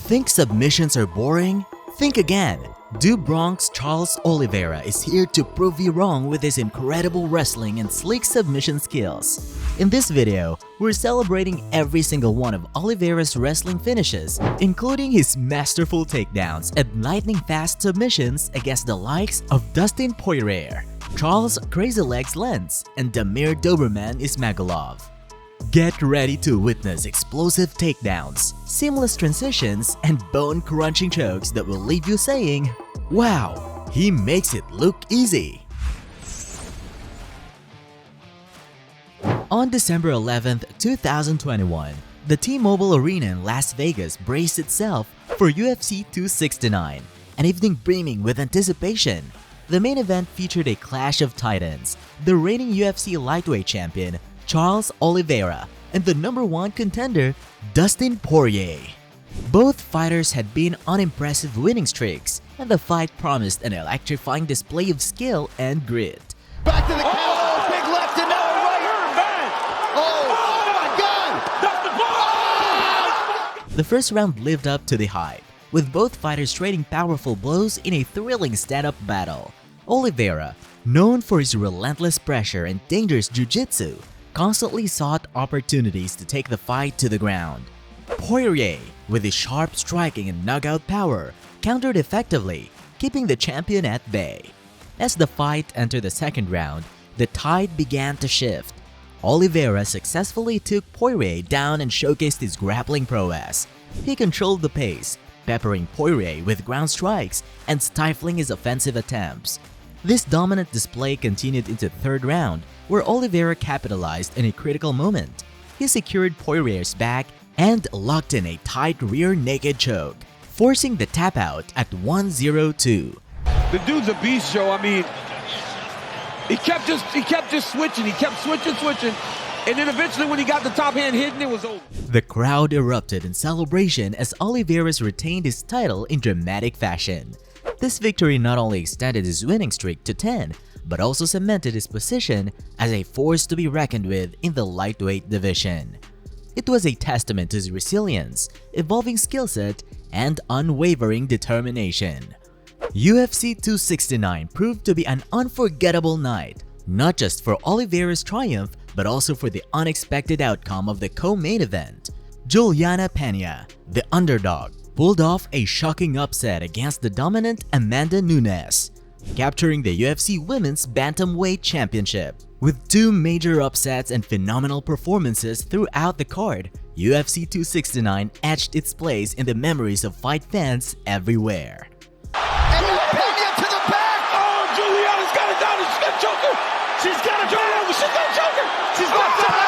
Think submissions are boring? Think again. Bronx Charles Oliveira is here to prove you wrong with his incredible wrestling and sleek submission skills. In this video, we're celebrating every single one of Oliveira's wrestling finishes, including his masterful takedowns and lightning-fast submissions against the likes of Dustin Poirier, Charles Crazy Legs Lentz, and Damir Doberman Ismagulov. Get ready to witness explosive takedowns, seamless transitions, and bone-crunching chokes that will leave you saying, "Wow, he makes it look easy." On December 11, 2021, the T-Mobile Arena in Las Vegas braced itself for UFC 269, an evening brimming with anticipation. The main event featured a clash of titans, the reigning UFC lightweight champion Charles Oliveira and the #1 contender Dustin Poirier. Both fighters had been on impressive winning streaks, and the fight promised an electrifying display of skill and grit. Back to the count. Oh, big left and now a right. Oh my God! The first round lived up to the hype, with both fighters trading powerful blows in a thrilling stand-up battle. Oliveira, known for his relentless pressure and dangerous jiu-jitsu, constantly sought opportunities to take the fight to the ground. Poirier, with his sharp striking and knockout power, countered effectively, keeping the champion at bay. As the fight entered the second round, the tide began to shift. Oliveira successfully took Poirier down and showcased his grappling prowess. He controlled the pace, peppering Poirier with ground strikes and stifling his offensive attempts. This dominant display continued into the third round, where Oliveira capitalized in a critical moment. He secured Poirier's back and locked in a tight rear naked choke, forcing the tap out at 1-0-2. The dude's a beast, Joe. I mean, he kept just switching. He kept switching. And then eventually when he got the top hand hidden, it was over. The crowd erupted in celebration as Oliveira retained his title in dramatic fashion. This victory not only extended his winning streak to 10, but also cemented his position as a force to be reckoned with in the lightweight division. It was a testament to his resilience, evolving skill set, and unwavering determination. UFC 269 proved to be an unforgettable night, not just for Oliveira's triumph, but also for the unexpected outcome of the co-main event. Juliana Pena, the underdog, pulled off a shocking upset against the dominant Amanda Nunes, capturing the UFC Women's Bantamweight Championship. With two major upsets and phenomenal performances throughout the card, UFC 269 etched its place in the memories of fight fans everywhere. And Pena to the back. Oh, Juliana's got it down. She's got a choker. She's got a choker. She's got a choker. She's got a choker.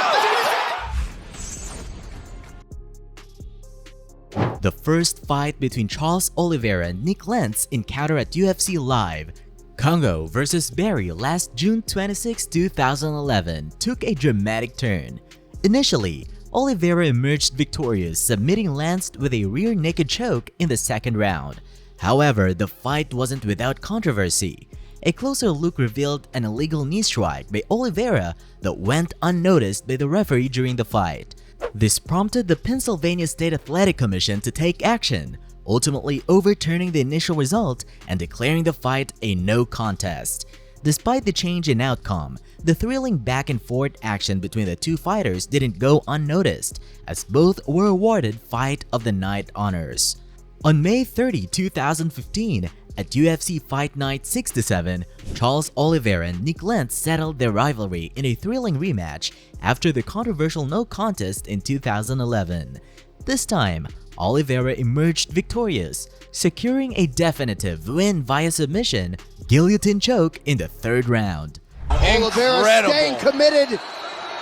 The first fight between Charles Oliveira and Nick Lentz encounter at UFC Live Congo vs. Barry last June 26, 2011 took a dramatic turn. Initially, Oliveira emerged victorious, submitting Lentz with a rear naked choke in the second round. However, the fight wasn't without controversy. A closer look revealed an illegal knee strike by Oliveira that went unnoticed by the referee during the fight. This prompted the Pennsylvania State Athletic Commission to take action, ultimately overturning the initial result and declaring the fight a no contest. Despite the change in outcome, the thrilling back-and-forth action between the two fighters didn't go unnoticed, as both were awarded Fight of the Night honors. On May 30, 2015, at UFC Fight Night 67, Charles Oliveira and Nick Lentz settled their rivalry in a thrilling rematch after the controversial no contest in 2011. This time, Oliveira emerged victorious, securing a definitive win via submission, guillotine choke in the third round. Oliveira staying committed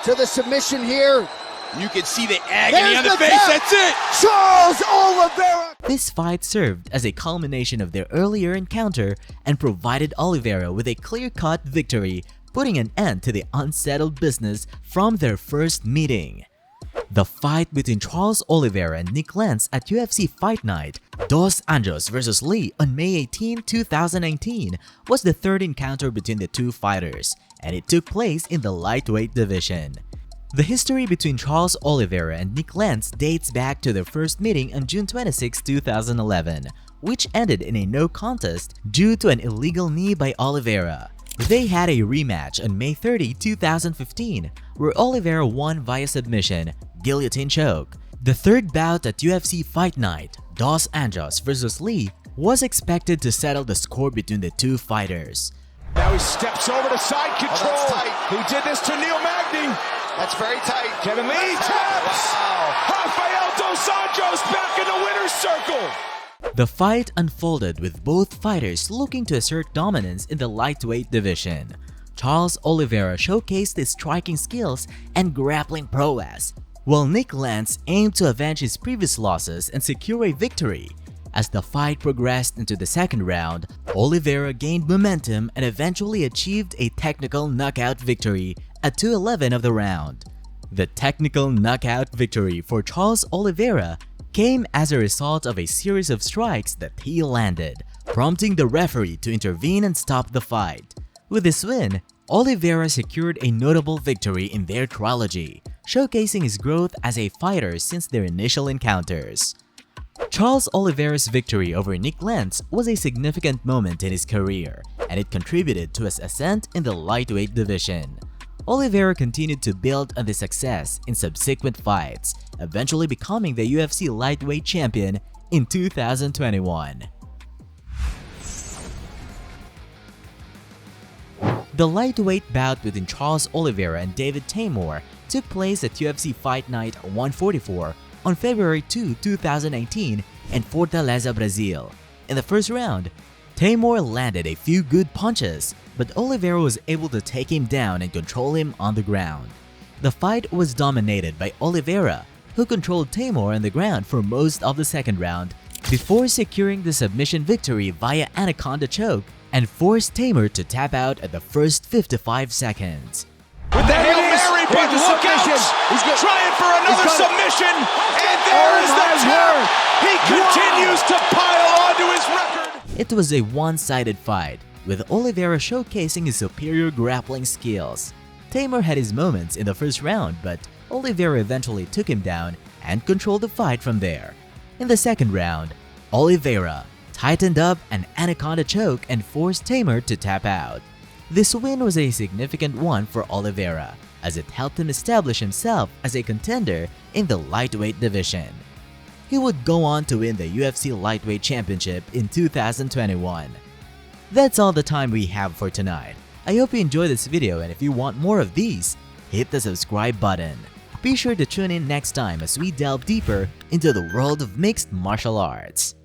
to the submission here. You can see the agony on the face. That's it. Charles Oliveira. This fight served as a culmination of their earlier encounter and provided Oliveira with a clear-cut victory, putting an end to the unsettled business from their first meeting. The fight between Charles Oliveira and Nick Lentz at UFC Fight Night Dos Anjos vs. Lee on May 18, 2019 was the third encounter between the two fighters, and it took place in the lightweight division. The history between Charles Oliveira and Nick Lentz dates back to their first meeting on June 26, 2011, which ended in a no contest due to an illegal knee by Oliveira. They had a rematch on May 30, 2015, where Oliveira won via submission, guillotine choke. The third bout at UFC Fight Night, Dos Anjos vs. Lee, was expected to settle the score between the two fighters. Now he steps over to side control. Oh, that's tight. He did this to Neil Magny. That's very tight. Kevin Lee taps. Wow. Rafael Dos Anjos back in the winner's circle. The fight unfolded with both fighters looking to assert dominance in the lightweight division. Charles Oliveira showcased his striking skills and grappling prowess, while Nick Lentz aimed to avenge his previous losses and secure a victory. As the fight progressed into the second round, Oliveira gained momentum and eventually achieved a technical knockout victory at 2:11 of the round. The technical knockout victory for Charles Oliveira came as a result of a series of strikes that he landed, prompting the referee to intervene and stop the fight. With this win, Oliveira secured a notable victory in their trilogy, showcasing his growth as a fighter since their initial encounters. Charles Oliveira's victory over Nick Lentz was a significant moment in his career, and it contributed to his ascent in the lightweight division. Oliveira continued to build on the success in subsequent fights, eventually becoming the UFC lightweight champion in 2021. The lightweight bout between Charles Oliveira and David Teymur took place at UFC Fight Night 144 on February 2, 2019 in Fortaleza, Brazil. In the first round, Teymur landed a few good punches, but Oliveira was able to take him down and control him on the ground. The fight was dominated by Oliveira, who controlled Teymur on the ground for most of the second round before securing the submission victory via anaconda choke and forced Teymur to tap out at the first 55 seconds. With the Hail Mary, but look out! He's trying for another submission, and there is the tap! He continues to pile onto his record! It was a one-sided fight, with Oliveira showcasing his superior grappling skills. Teymur had his moments in the first round, but Oliveira eventually took him down and controlled the fight from there. In the second round, Oliveira tightened up an anaconda choke and forced Teymur to tap out. This win was a significant one for Oliveira, as it helped him establish himself as a contender in the lightweight division. He would go on to win the UFC Lightweight Championship in 2021. That's all the time we have for tonight. I hope you enjoyed this video, and if you want more of these, hit the subscribe button. Be sure to tune in next time as we delve deeper into the world of mixed martial arts.